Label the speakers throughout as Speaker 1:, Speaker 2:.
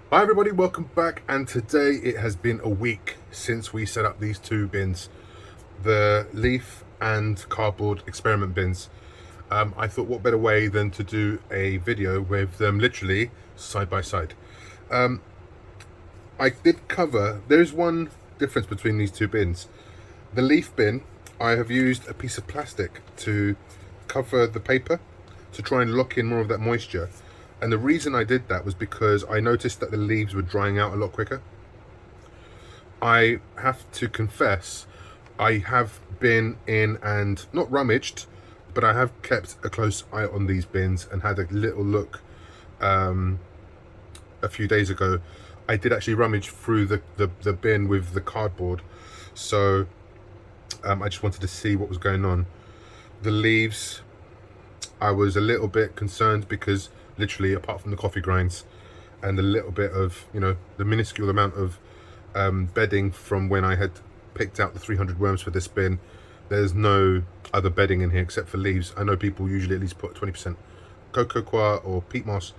Speaker 1: Hi everybody, welcome back, and today it has been a week since we set up these two bins, the leaf and cardboard experiment bins. I thought what better way than to do a video with them literally side by side. I did cover, there's one difference between these two bins. The leaf bin, I have used a piece of plastic to cover the paper to try and lock in more of that moisture. And the reason I did that was because I noticed that the leaves were drying out a lot quicker. I have to confess, I have been in and not rummaged, but I have kept a close eye on these bins and had a little look a few days ago. I did actually rummage through the bin with the cardboard. So I just wanted to see what was going on. The leaves, I was a little bit concerned because literally apart from the coffee grinds and a little bit of, the minuscule amount of bedding from when I had picked out the 300 worms for this bin, there's no other bedding in here except for leaves. I know people usually at least put 20% cocoa coir or peat moss,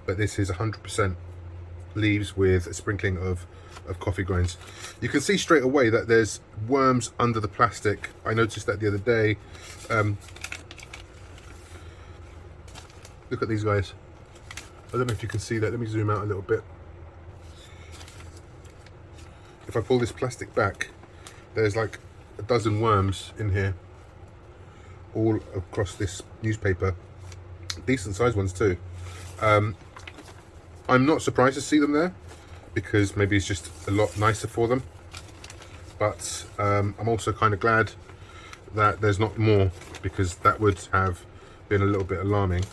Speaker 1: but this is 100% leaves with a sprinkling of coffee grinds. You can see straight away that there's worms under the plastic. I noticed that the other day. Look at these guys. I don't know if you can see that. Let me zoom out a little bit. If I pull this plastic back, there's like a dozen worms in here all across this newspaper. Decent sized ones too. I'm not surprised to see them there because maybe it's just a lot nicer for them, but I'm also kind of glad that there's not more, because that would have been a little bit alarming.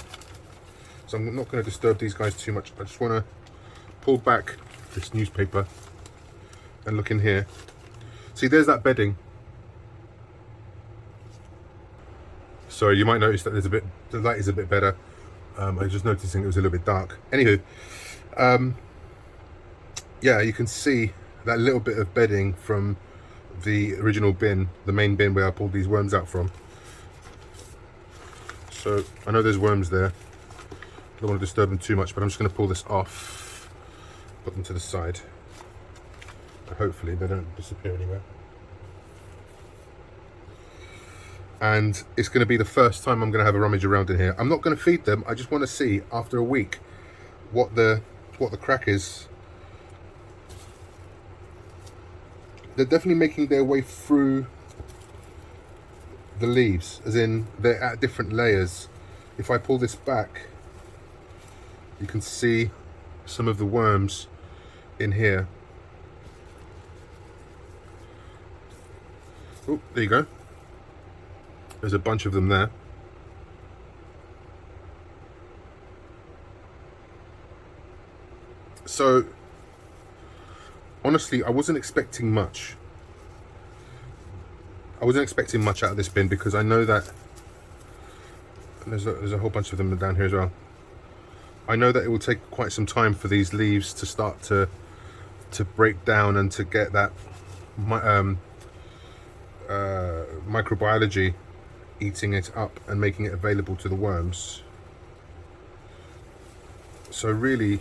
Speaker 1: So I'm not going to disturb these guys too much. I just want to pull back this newspaper and look in here. See, there's that bedding. Sorry, you might notice that the light is a bit better. I was just noticing it was a little bit dark. Anywho, yeah, you can see that little bit of bedding from the original bin, the main bin where I pulled these worms out from. So I know there's worms there. I don't want to disturb them too much, but I'm just going to pull this off, put them to the side, and hopefully they don't disappear anywhere. And it's going to be the first time I'm going to have a rummage around in here. I'm not going to feed them. I just want to see after a week what the crack is. They're definitely making their way through the leaves, as in they're at different layers. If I pull this back, you can see some of the worms in here. Oh, there you go. There's a bunch of them there. So, honestly, I wasn't expecting much. I wasn't expecting much out of this bin because I know that there's a whole bunch of them down here as well. I know that it will take quite some time for these leaves to start to break down and to get that microbiology eating it up and making it available to the worms. So really,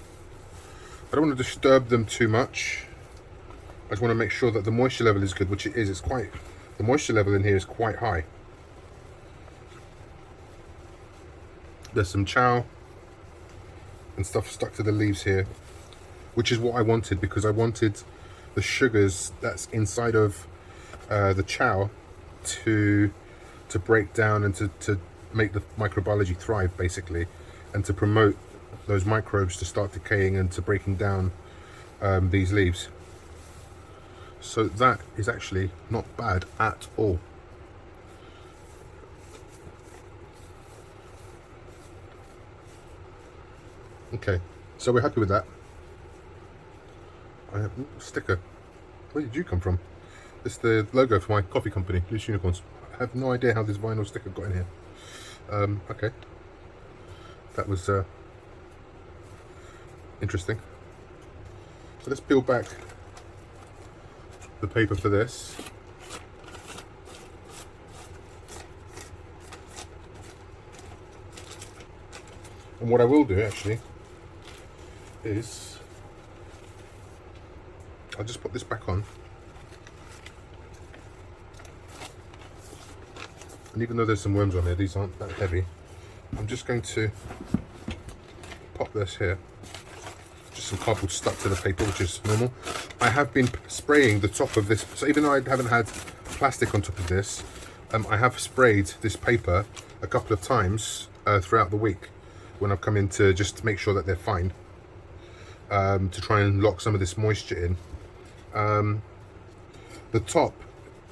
Speaker 1: I don't want to disturb them too much. I just want to make sure that the moisture level is good, which it is. The moisture level in here is quite high. There's some chow and stuff stuck to the leaves here, which is what I wanted, because I wanted the sugars that's inside of the chow to break down and to make the microbiology thrive, basically, and to promote those microbes to start decaying and to breaking down these leaves. So that is actually not bad at all. Okay, so we're happy with that. I have a sticker. Where did you come from? It's the logo for my coffee company, Loose Unicorns. I have no idea how this vinyl sticker got in here. Okay. That was interesting. So let's peel back the paper for this. And what I will do actually is I'll just put this back on. And even though there's some worms on here, these aren't that heavy. I'm just going to pop this here. Just some cardboard stuck to the paper, which is normal. I have been spraying the top of this, so even though I haven't had plastic on top of this, I have sprayed this paper a couple of times throughout the week when I've come in to just make sure that they're fine, to try and lock some of this moisture in. The top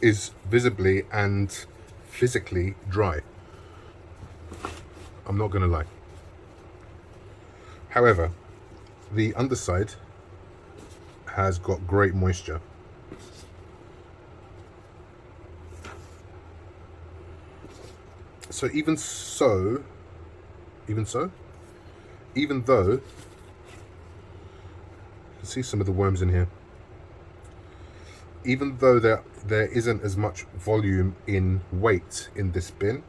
Speaker 1: is visibly and physically dry. I'm not going to lie. However, the underside has got great moisture. So even though you can see some of the worms in here, even though there isn't as much volume in weight in this bin,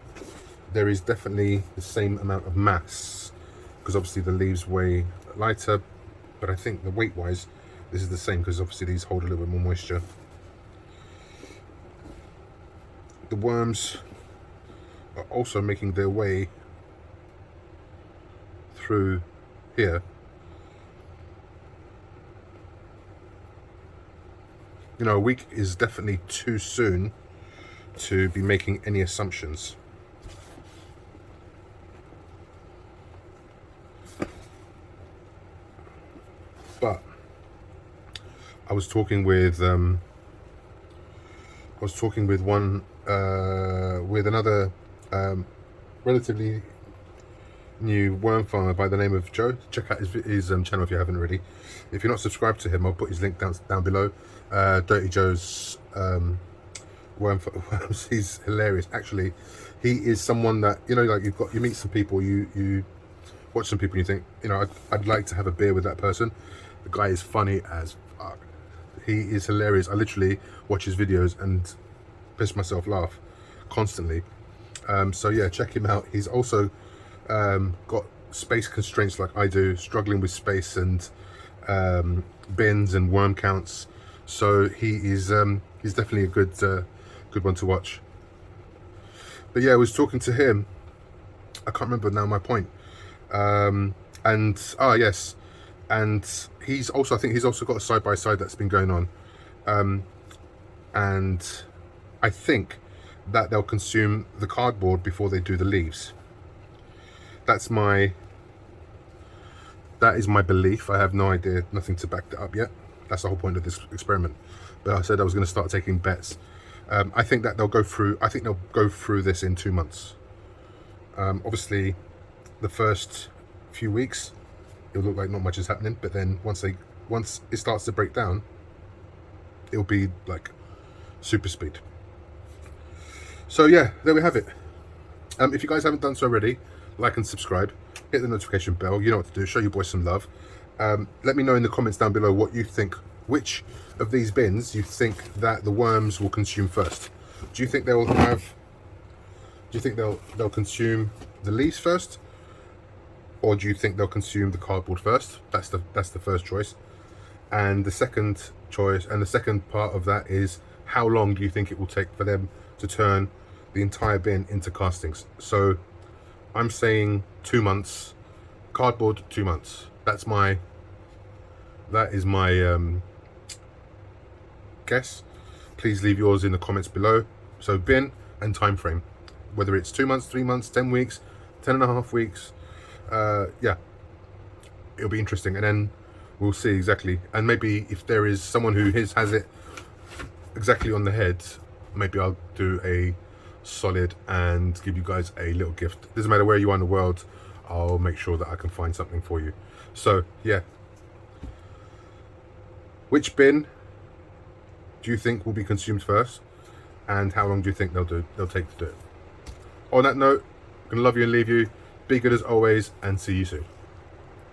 Speaker 1: there is definitely the same amount of mass, because obviously the leaves weigh lighter, but I think the weight wise this is the same, because obviously these hold a little bit more moisture. The worms are also making their way through here. You know, a week is definitely too soon to be making any assumptions. But I was talking with another relatively new worm farmer by the name of Joe. Check out his channel if you haven't already. If you're not subscribed to him, I'll put his link down below. Dirty Joe's worms. He's hilarious. Actually, he is someone that, you know, like you meet some people, you watch some people and you think, you know, I'd like to have a beer with that person. The guy is funny as fuck. He is hilarious. I literally watch his videos and piss myself laugh constantly. So yeah, check him out. He's also got space constraints like I do, struggling with space and bins and worm counts. So he's definitely a good one to watch. But yeah, I was talking to him. I can't remember now my point. Yes, and he's also, I think he's also got a side-by-side that's been going on, and I think that they'll consume the cardboard before they do the leaves. That is my belief. I have no idea, nothing to back that up yet. That's the whole point of this experiment. But I said I was going to start taking bets. I think that they'll go through this in 2 months. Obviously the first few weeks it'll look like not much is happening, but then once it starts to break down, it'll be like super speed. So yeah, there we have it. If you guys haven't done so already, like and subscribe, hit the notification bell. You know what to do. Show your boys some love. Let me know in the comments down below what you think, which of these bins you think that the worms will consume first. Do you think they'll consume the leaves first, or do you think they'll consume the cardboard first? That's the first choice. And the second choice, and the second part of that, is how long do you think it will take for them to turn the entire bin into castings? So I'm saying 2 months. Cardboard, 2 months. That is my guess. Please leave yours in the comments below. So bin and time frame, whether it's 2 months, 3 months, 10 weeks, 10.5 weeks. Yeah, it'll be interesting, and then we'll see exactly. And maybe if there is someone who has it exactly on the head, maybe I'll do a solid and give you guys a little gift. Doesn't matter where you are in the world, I'll make sure that I can find something for you. So yeah, which bin do you think will be consumed first, and how long do you think they'll take to do it? On that note, I'm gonna love you and leave you. Be good as always, and see you soon.